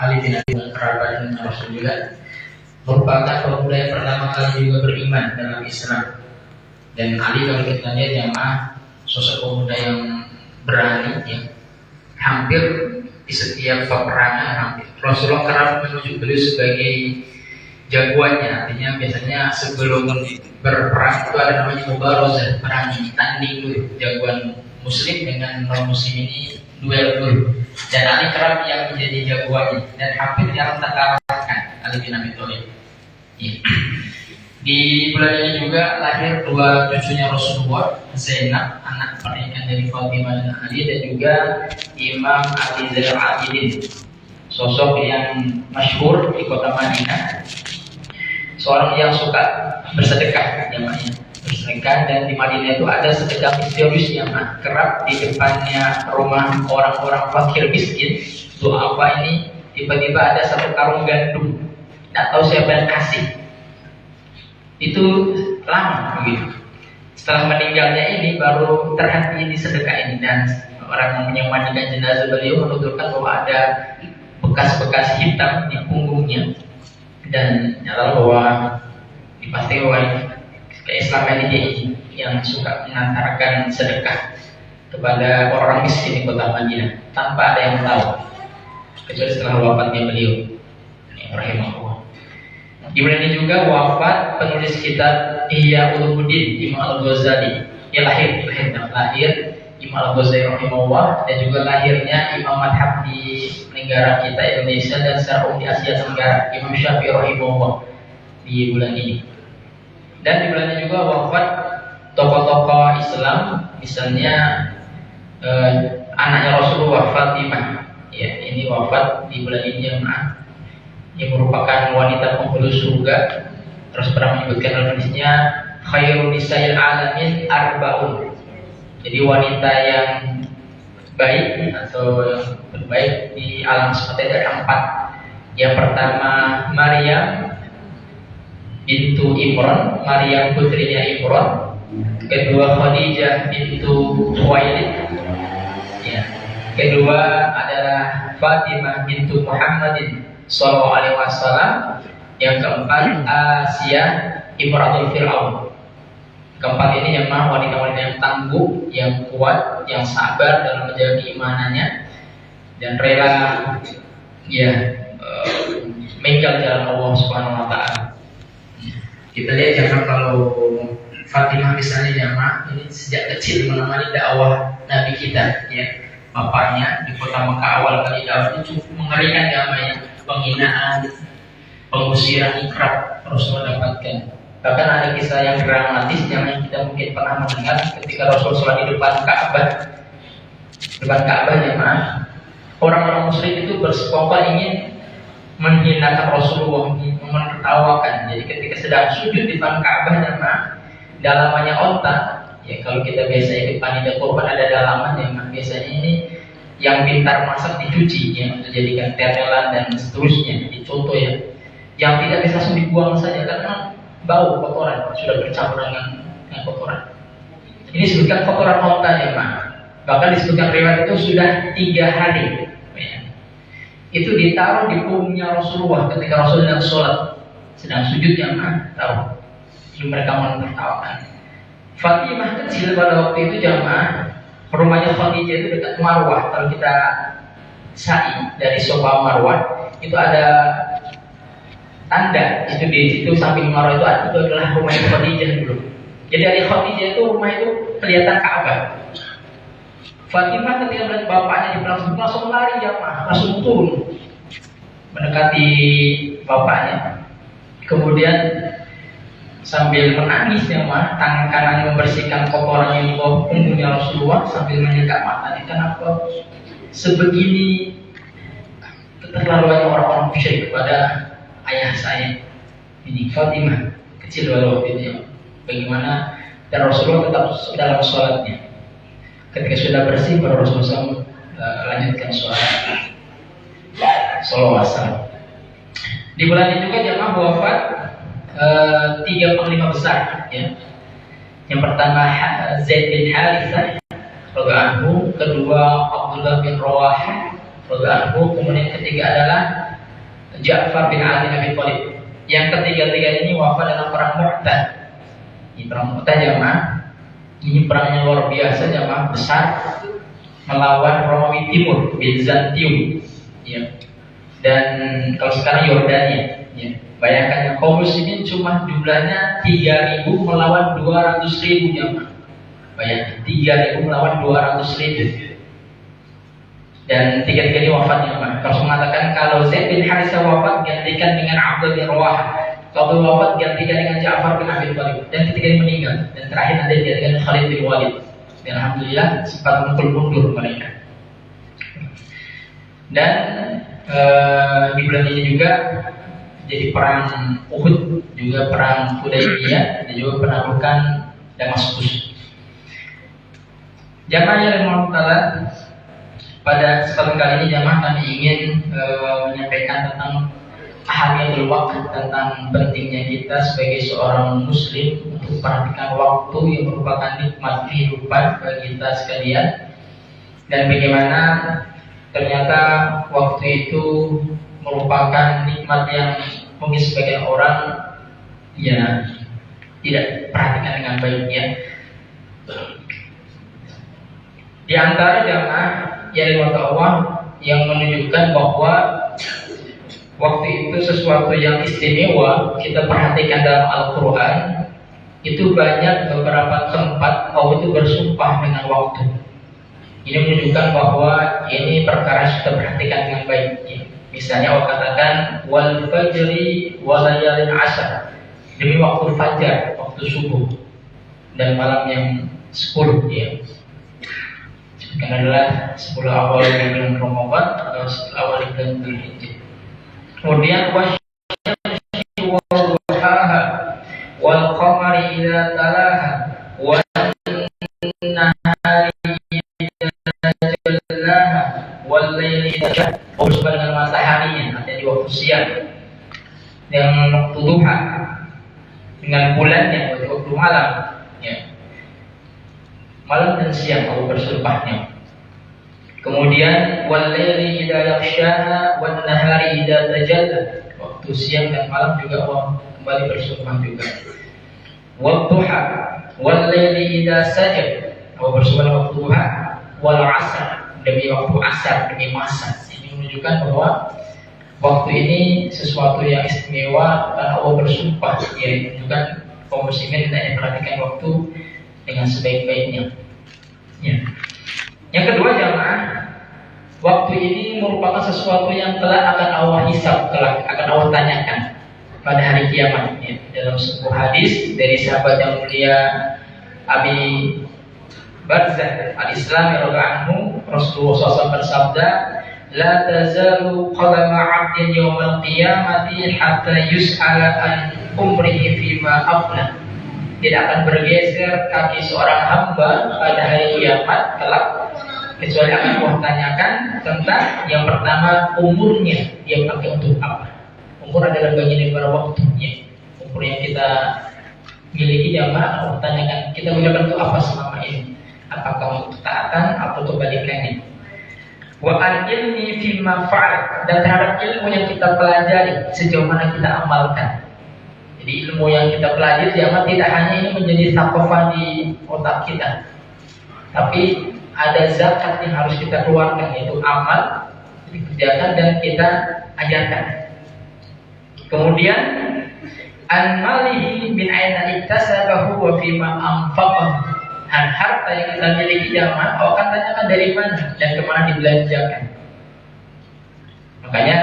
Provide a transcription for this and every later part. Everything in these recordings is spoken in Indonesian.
Ali bin Abi Thalib, kerabat Rasul juga, merupakan pemuda yang pertama kali juga beriman dalam Islam. Dan Ali, kalau kita lihat jamaah, sosok pemuda yang berani, ya. Hampir di setiap peperangan, hampir Rasulullah kerap menunjuk beliau sebagai jagoannya. Artinya biasanya sebelum berperang itu ada namanya mubarazah, perang tanding dulu, jagoan muslim dengan non muslim ini duel dulu. Dan Ali kerap yang menjadi jagoannya dan hampir jarang terkalahkan Ali bin Abi Thalib. Di bulan ini juga lahir dua cucunya Rasulullah, Zainab, anak pernikahan dari Fatimah dan Ali, dan juga Imam Ali Zainal Abidin, sosok yang masyhur di kota Madinah, seorang yang suka bersedekah, namanya bersedekah. Dan di Madinah itu ada sedekah misterius yang kerap di depannya rumah orang-orang fakir miskin. Doa apa ini? Tiba-tiba ada satu karung gandum, tidak tahu siapa yang kasih. Itu lama begitu. Setelah meninggalnya ini baru terhenti di sedekah ini, dan orang yang memandikan jenazah beliau menuturkan bahwa ada bekas-bekas hitam di punggungnya, dan nyata bahwa dipastikan bahwa keislaman ini yang suka mengantarkan sedekah kepada orang miskin di kota Madinah tanpa ada yang tahu kecuali setelah wafatnya beliau, rahimahullah. Di bulan ini juga wafat penulis kitab Ihya Ulumuddin, Imam Al-Ghazali. Ia lahir Imam Al-Ghazali rahimahullah, dan juga lahirnya imam madhab di negara kita Indonesia dan secara umum di Asia Tenggara, Imam Syafi'i rahimahullah, di bulan ini. Dan di bulan ini juga wafat tokoh-tokoh Islam, misalnya anaknya Rasulullah, Fatimah. Ya, ini wafat di bulan ini jemaah, yang merupakan wanita penghulu surga. Terus pernah menyebutkan dalam hadisnya, khairun nisa'il alamin arba'un. Jadi wanita yang baik atau yang terbaik di alam semesta itu ada 4. Yang pertama Maryam bintu Imran, Maryam putrinya Imran. Kedua Khadijah bintu Khuwailid. Ya. Kedua adalah Fatimah bintu Muhammadin sallallahu alaihi wasallam. Yang keempat Asia imratul Fir'aun. Keempat ini yang wanita-wanita yang tangguh, yang kuat, yang sabar dalam menjaga keimanannya dan rela meninggal jalan Allah Subhanahu wa taala. Kita lihat jangan kalau Fatimah misalnya jamaah ini sejak kecil menemani dakwah Nabi kita, ya. Bapaknya di kota Mekah awal kali dakwahnya cukup mengerikan namanya, penghinaan, pengusiran, ikrab Rasulullah dapatkan. Bahkan ada kisah yang dramatis yang kita mungkin pernah mendengar ketika Rasulullah di depan Ka'bah jemaah. Orang-orang musyrik itu bersekongkol ingin menghinakan Rasulullah, menertawakan. Jadi ketika sedang sujud di depan Ka'bah jemaah, dalamannya onta. Ya kalau kita biasanya di panitia korban ada dalaman jemaah, biasanya ini yang pintar masak dicuci, yang dijadikan tetelan dan seterusnya, dicontoh ya. Yang tidak bisa langsung dibuang saja karena bau kotoran sudah bercampur dengan kotoran. Ini disebutkan kotoran onta ya Pak. Bahkan disebutkan riwayat itu sudah 3 hari. Ya. Itu ditaruh di punggungnya Rasulullah ketika Rasulullah sedang sujud ya Pak. Taruh. Lalu mereka menertawakan. Fatimah kecil pada waktu itu jamaah, rumahnya Khadijah itu dekat Marwah. Kalau kita sa'i dari Sofa Marwah itu ada tanda itu di situ samping Marwah itu adalah rumah Khadijah dulu. Jadi dari Khadijah itu rumah itu kelihatan Ka'bah. Fatimah ketika melihat bapaknya di belakang langsung lari jamaah, langsung turun mendekati bapaknya. Kemudian sambil menangis jamaah, tangan kanannya membersihkan kotoran yang di bawah punggungnya Rasulullah sambil menyeka matanya. Kenapa sebegini keterlaluannya orang-orang musyrik kepada ayah saya ini Fatimah kecil waktu itu ya. Bagaimana dan Rasulullah tetap dalam sholatnya. Ketika sudah bersih baru Rasulullah lanjutkan sholat. Sallallahu alaihi wasallam. Di bulan ini juga jamaah wafat 3 panglima besar ya. Yang pertama Zaid bin Harithah radhiyallahu anhu, kedua Abdullah bin Rawahah, radhiyallahu anhu. Kemudian ketiga adalah Ja'far bin Ali bin Abi Thalib. Yang ketiga-tiga ini wafat dalam perang Mu'tah. Ini perang Mu'tah jamaah. Ini perang yang luar biasa jamaah, besar, melawan Romawi Timur, Bizantium. Ya. Dan kalau sekarang Yordania. Ya. Bayangkan kaum muslimin cuma jumlahnya 3.000 melawan 200.000 jamaah. Bayangkan 3.000 melawan 200.000. Dan tiga-tiga ini wafat jamaah. Kalau mengatakan kalau Zaid bin Harithah wafat gantikan dengan Abdullah bin Rawahah. Kalau wafat gantikan dengan Ja'far bin Abi Thalib. Dan ketiga ini meninggal. Dan terakhir nanti gantikan Khalid bin Walid. Dan alhamdulillah sempat mundur mereka. Dan di bulan ini juga jadi perang Uhud, juga perang Hudaybiyah, dan juga penaklukan Damaskus. Jamaah yang dirahmati, pada kesempatan kali ini jamaah kami ingin menyampaikan tentang ahamiyatul waqt, tentang pentingnya kita sebagai seorang muslim untuk perhatikan waktu yang merupakan nikmat kehidupan bagi kita sekalian, dan bagaimana ternyata waktu itu merupakan nikmat yang mungkin sebagian orang ya tidak perhatikan dengan baik ya. Di antara jamaah yang dirahmati Allah yang menunjukkan bahwa waktu itu sesuatu yang istimewa kita perhatikan dalam Al-Quran, itu banyak beberapa tempat Allah itu bersumpah dengan waktu. Ini menunjukkan bahwa ini perkara yang kita perhatikan dengan baik ya. Misalnya Allah katakan wal fajri walayalin asar, demi waktu fajar, waktu subuh dan malam yang 10 ya. Ini adalah 10 awal bulan Ramadan atau 10 awal bulan Dzulhijjah. Kemudian wasyamsi wal duhaha wal qamari idza talaha wan nahari idza jallaha wal laili idza bersama dengan mataharinya, artinya di waktu siang, yang waktu duha, dengan bulannya di waktu malam ya. Malam dan siang Allah bersumpahnya. Kemudian wal laili idza yaghshaha wan nahari idza tajalla, waktu siang dan malam juga Allah kembali bersumpah juga. Wad duha wal laili idza saja, Allah bersumpah waktu duha, wal asar, demi waktu asar, demi masa. Ini menunjukkan bahwa waktu ini sesuatu yang istimewa dan Allah bersumpah, ya, menunjukkan kaum muslimin hendaknya perhatikan waktu dengan sebaik-baiknya. Ya. Yang kedua jamaah, waktu ini merupakan sesuatu yang telah akan Allah hisab, telah akan Allah tanyakan pada hari kiamat. Ya. Dalam sebuah hadis dari sahabat yang mulia Abi Barzah al-Islami radhiyallahu anhu, Rasulullah SAW bersabda, la tazalu qadama 'abdin yawmal qiyamati hatta yus'ala an umrihi fima afna. Tidak akan bergeser kaki seorang hamba pada hari kiamat kelak, kecuali akan Allah tanyakan tentang yang pertama umurnya, dia pakai untuk apa. Umur adalah bagian dari waktunya. Umur yang kita miliki jamaah, Allah tanyakan kita gunakan untuk apa selama ini. Apakah untuk taatan atau kebalikannya. Wa an ilmi fima fa'al, dan terhadap ilmu yang kita pelajari sejauh mana kita amalkan. Jadi ilmu yang kita pelajari jamaah tidak hanya ini menjadi thaqafah di otak kita, tapi ada zakat yang harus kita keluarkan, yaitu amal dikerjakan dan kita ajarkan. Kemudian an malihi min aina iktasabahu wa fima anfaqahu, dan harta yang kita miliki jamaah Allah akan tanyakan dari mana dan kemana dibelanjakan. Makanya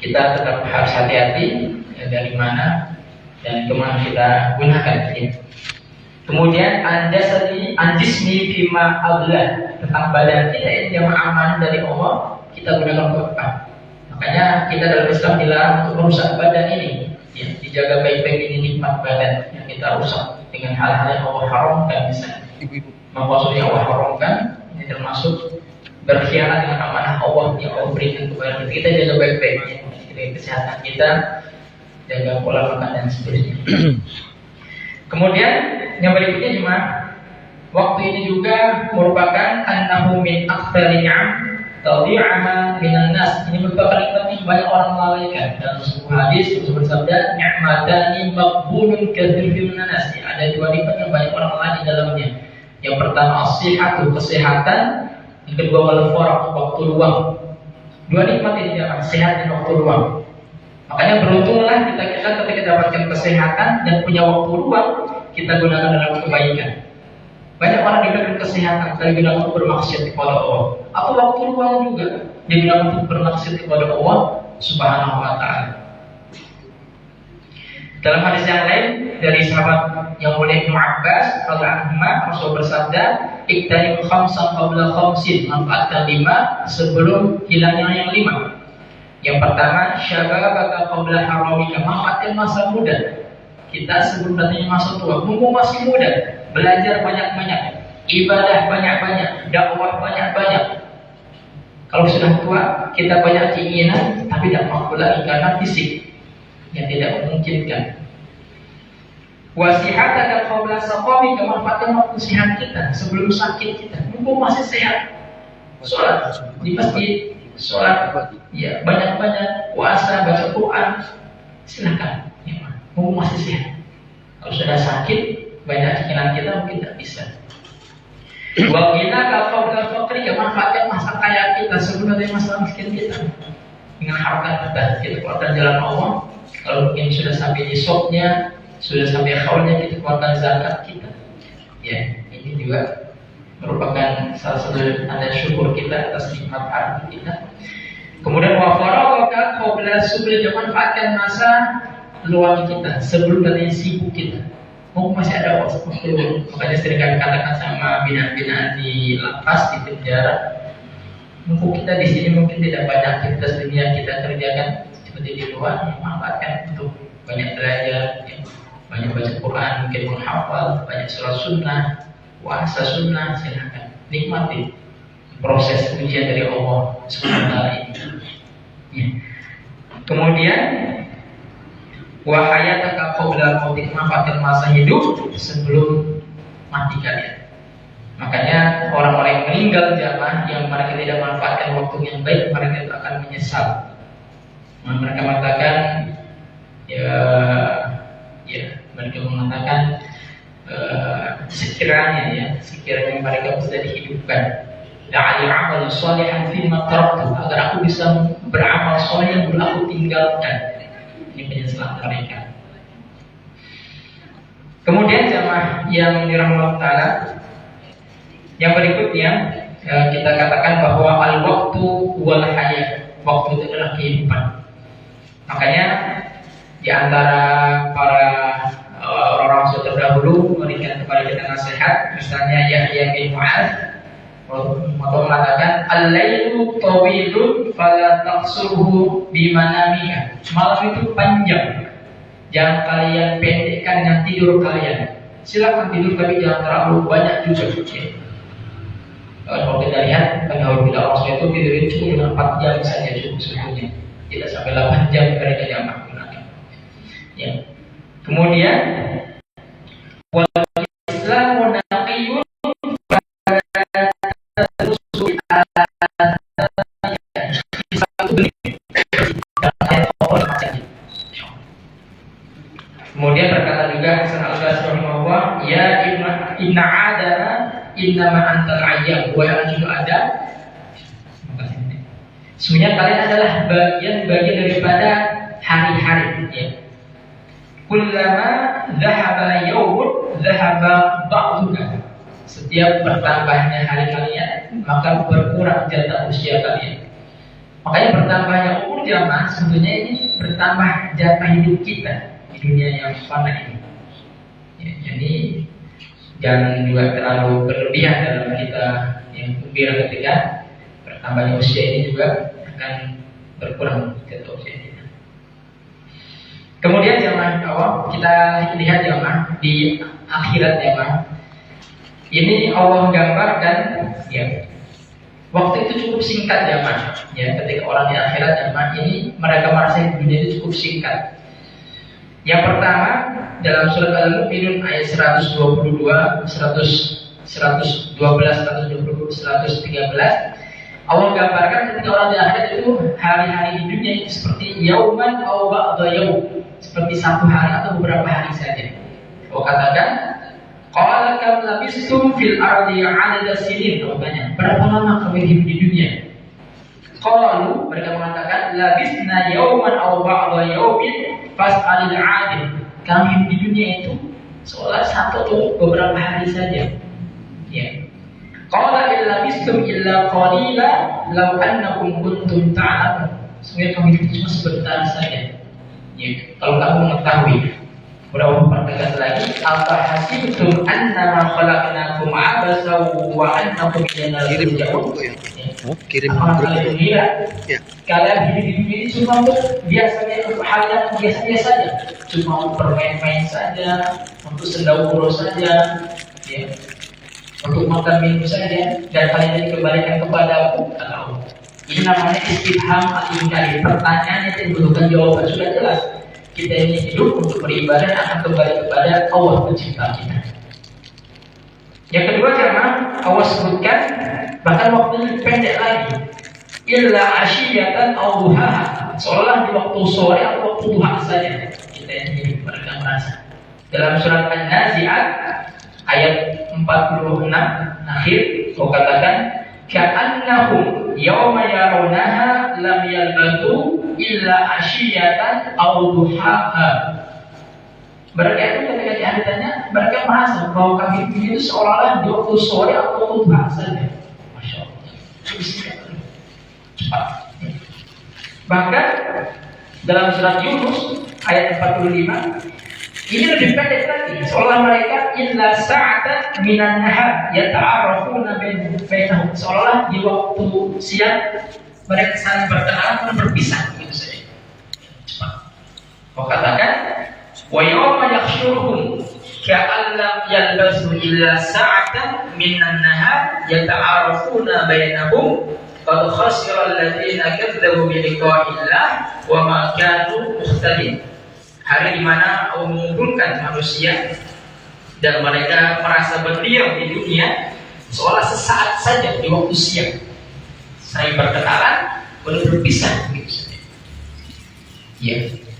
kita tetap harus hati-hati ya, dari mana dan kemana kita gunakan ya. Kemudian anjisni fima ablah, tentang badan kita yang jamaah amanah dari Allah, kita gunakan untuk apa? Makanya kita dalam Islam dilarang untuk merusak badan ini ya, dijaga baik-baik ini nikmat badan yang kita rusak dengan hal-hal yang Allah haramkan. Misalnya maksudnya Allah haramkan ini termasuk berkhianat dengan amanah Allah yang Allah berikan kepada kita. Kita jaga baik-baik ya, kesehatan kita, jaga pola makan dan seterusnya. Kemudian yang berikutnya cuma waktu ini juga merupakan annahu min aktsari ni'am tadhi'aha minan nas. Ini merupakan nikmat yang banyak orang lalaikan. Dalam sebuah hadis Rasul bersabda, ni'matani maqbulun katsirun minan nas. Ada dua nikmat yang banyak orang lalai di dalamnya. Yang pertama as-sihhatu, kesehatan. Yang kedua wal-faragh, waktu luang. Dua nikmat ini jamaah, sehat dan waktu luang. Makanya beruntunglah kita ketika dapatkan kesehatan dan punya waktu luang, kita gunakan dalam kebaikan. Banyak orang diberikan kesehatan, tapi digunakan untuk bermaksiat kepada Allah. Atau waktu luang juga digunakan untuk bermaksiat kepada Allah Subhanahu wa Ta'ala. Dalam hadis yang lain dari sahabat yang mulia Ibnu Abbas radhiyallahu anhu, Rasul bersabda, "Iktanim khamsan qabla khamsin." Manfaatkan 5 sebelum hilangnya yang 5. Yang pertama, syababaka qabla haramika. Manfaatkan masa muda kita sebelum datangnya masa tua. Mumpung masih muda, belajar banyak-banyak, ibadah banyak-banyak, dakwah banyak-banyak. Kalau sudah tua, kita banyak keinginan tapi tidak mampu lagi karena fisik yang tidak memungkinkan. Wasihataka qabla saqamika. Manfaatkan waktu sehat kita sebelum sakit kita. Mumpung masih sehat, sholat di masjid, sholat ya banyak-banyak, puasa, baca Quran, silakan ya, mumpung masih sehat. Kalau sudah sakit, banyak keinginan kita mungkin tidak bisa. Wa ghina qabla faqrika. Manfaatkan masa kaya kita sebelum ada masalah miskin kita. Dengan harta kita keluarkan jalan Allah. Kalau mungkin sudah sampai nisabnya, sudah sampai haulnya, kita keluarkan zakat kita. Ya, ini juga merupakan salah satu tanda syukur kita atas nikmat harta kita. Kemudian wa faragaka qabla subli. Manfaatkan masa luang kita sebelum datangnya sibuk kita. Masih ada waktu. Makanya sering kami katakan sama binaan-binaan di lapas, di penjara, mumpung kita di sini mungkin tidak banyak aktivitas dunia kita kerjakan seperti di luar, manfaatkan untuk banyak belajar, ya, banyak baca Quran, mungkin menghafal, banyak sholat sunnah, puasa sunnah, silakan nikmati proses ujian dari Allah SWT ini. Ya. Kemudian wahayataka qabla mautik. Manfaatkan masa hidup sebelum mati kalian. Makanya orang-orang yang meninggal jamaah yang mereka tidak manfaatkan waktu yang baik, mereka itu akan menyesal. Mereka mengatakan mereka mengatakan sekiranya mereka bisa dihidupkan, la'ali amal sholihan fima taraktu, agar aku bisa beramal soleh yang belum aku tinggalkan. Ini penyesalan mereka. Kemudian jamaah yang dirahmati Allah, yang berikutnya kita katakan bahwa al-waktu wal hayat. Waktu itu adalah kehidupan. Makanya di antara para orang sudah terdahulu memberikan kepada kita nasihat, misalnya Yahya bin Mu'adz mengatakan, al-lailu tawilun fala taqsurhu bimanamika. Malam itu panjang, jangan kalian pendekkan dengan tidur kalian. Silakan tidur tapi jangan terlalu banyak juga. Kalau kita lihat, kalau kita orang itu tidur itu cuma 4 jam saja cukup sebetulnya, tidak sampai 8 jam mereka jamaah gunakan. Ya. Kemudian wal Islamu naqiyun Kemudian berkata juga Hasan al-Basri rahimahullah, ya inna adana innama antal ayyam, wa yang juga ada. Sebenarnya kalian adalah bagian daripada hari-hari. Ya. Kullama dhahaba yawmun dhahaba ba'duka. Setiap bertambahnya hari kalian, maka berkurang jatah usia kalian. Makanya bertambahnya umur jamaah sebetulnya ini bertambah jatah hidup kita di dunia yang fana ini. Ya, jadi jangan juga terlalu berlebihan dalam kita yang gembira ketika bertambahnya usia ini juga akan berkurang jatah usia kita. Kemudian jamaah awal kita lihat jamaah di akhirat jamaah. Ini Allah gambarkan ya, waktu itu cukup singkat jamaah. Ya, ketika orang di akhirat jamaah ini mereka merasa dunia itu cukup singkat. Yang pertama dalam surat Al-Mu'minun ayat 122, 113, Allah gambarkan ketika orang di akhirat itu hari-hari di dunia itu seperti yauman aw ba'da yaum, seperti satu hari atau beberapa hari saja. Allah katakan, qala kam labistum fil ardi 'adada sinin. Allah tanya, berapa lama kamu hidup di dunia? Qalu, mereka mengatakan, labisna yauman aw ba'da yaumin fas'alil 'adil. Kami hidup di dunia itu seolah satu atau beberapa hari saja. Ya. Qala illa bistum illa qalila law annakum kuntum ta'lamun. Sebenarnya kami hidup cuma sebentar saja. Ya, kalau kamu mengetahui. Berapa perkataan lagi? Apa hasibtum annama khalaqnakum abasa wa annakum ilayna la turja'un. Kirim kalian mengira kalian hidup di dunia ini cuma untuk biasanya untuk hal yang biasa-biasa saja, cuma untuk bermain-main saja, untuk sendawuro saja, ya, untuk makan minum saja, dan kalian dikembalikan kepada aku. Kalau ini namanya istifham al-inkari, pertanyaan yang dibutuhkan jawaban. Sudah jelas kita ini hidup untuk beribadah akan kembali kepada Allah pencipta kita. Yang kedua, jemaah, Allah sebutkan bahkan waktunya pendek lagi, illa asyiyatan aw duhaha, seolah di waktu sore atau waktu duha saja kita ini hidup. Mereka merasa dalam surat An-Nazi'at ayat 46 akhir Allah katakan, ka'annahum yawma yarawnaha lam yalbathu illa asyiyatan aw duhaha. Mereka itu ketika ditanya, mereka merasa bahwa kami itu seolah-olah di waktu sore atau waktu duha saja. Masya Allah, cepat. Bahkan dalam surat Yunus ayat 45 ini lebih pendek lagi, seolah mereka illa sa'atan minan nahar yata'arafuna bainahum, seolah di waktu siang mereka saling berkenalan dan berpisah begitu saja. Cepat. Kau katakan, wa yawma yakhshuruhum ka'an lam yalbasu illa sa'atan minan nahar yata'arafuna bainahum qad khasira alladziina kadzdzabu bi liqa'illah wa ma kanu muhtadin. Hari di mana Allah mengumpulkan manusia dan mereka merasa berdiam di dunia seolah sesaat saja di waktu siang, saling berkenalan baru berpisah begitu saja. Ya.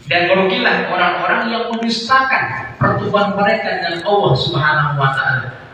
Dan merugilah orang-orang yang mendustakan pertemuan mereka dengan Allah Subhanahu wa taala.